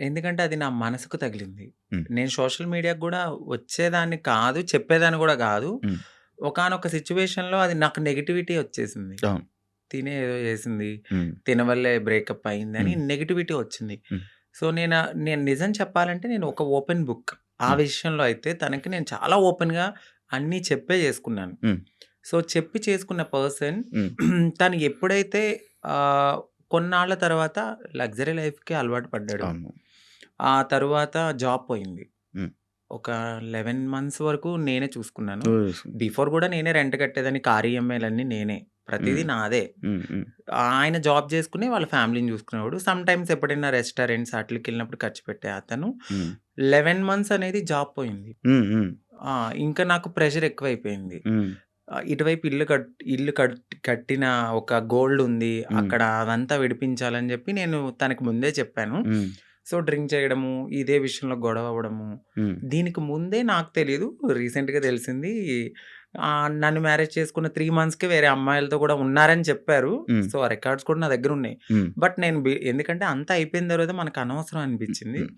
ఎందుకంటే అది నా మనసుకు తగిలింది. హ్మ్. నేను సోషల్ మీడియాకి గూడా వచ్చేదాన్ని కాదు, చెప్పేదాన్ని గూడా గాదు. హ్మ్. ఒకానొక సిట్యుయేషన్‌లో అది నాకు నెగటివిటీ వచ్చేసింది. అవును. తినే ఏదో చేసింది, హ్మ్. తిన వల్లే బ్రేకప్ అయిందని హ్మ్. నెగటివిటీ వచ్చింది. హ్మ్. సో, నేను నిజం చెప్పాలంటే నేను ఒక ఓపెన్ బుక్. ఆ హ్మ్. విషయంలో అయితే తనకి నేను చాలా ఓపెన్‌గా అన్నీ చెప్పే చేసుకున్నాను. హ్మ్. సో, చెప్పి చేసుకున్న పర్సన్ హ్మ్. తను ఎప్పుడైతే ఆహ్, కొన్నాళ్ళ తర్వాత లగ్జరీ లైఫ్‌కి అలవాటు పడ్డాడు. అవును. ఆ తరువాత జాబ్ పోయింది. హ్మ్. ఒక 11 మంత్స్ వరకు నేనే చూసుకున్నాను. ఓస్ బిఫోర్ గూడా నేనే రెంట్ కట్టేదాన్ని. కార్ ఈఎంఐలన్నీ నేనే. ప్రతీదీ హ్మ్. నాదే. హ్మ్. హ్మ్. ఆయన జాబ్ జేసుకుని వాళ్ళ ఫ్యామిలీని జూసుకునేవాడు. సమ్‌టైమ్స్ ఎప్పుడైనా రెస్టారెంట్స్ ఆటిలకెళ్ళినప్పుడు ఖర్చు పెట్టే అతను. హ్మ్. 11 మంత్స్ అనేది జాబ్ పోయింది. హ్మ్. హ్మ్. ఆ! ఇంకా నాకు ప్రెషర్ ఎక్కువైపోయింది. హ్మ్. ఇటువైపు ఇల్లు కట్టిన ఒక గోల్డ్ ఉంది. హ్మ్. అక్కడ అదంతా విడిపించాలని జెప్పి నేను తనకి ముందే చెప్పాను. హ్మ్. సో, డ్రింక్ చేయడము, ఇదే విషయంలో గొడవ అవ్వడము. హ్మ్. దీనికి ముందే నాకు తెలీదు. రీసెంట్‌గా తెలిసింది. నన్ను మ్యారేజ్ చేసుకున్న 3 మంత్స్‌కే వేరే అమ్మాయిలతో కూడా ఉన్నారని చెప్పారు. హ్మ్. సో, ఆ రికార్డ్స్ కూడా నా దగ్గరున్నాయి. హ్మ్. బట్ నేను ఎందుకంటే అంతా అయిపోయిన తర్వాత మనకు అనవసరం హ్మ్. అనిపించింది. హ్మ్.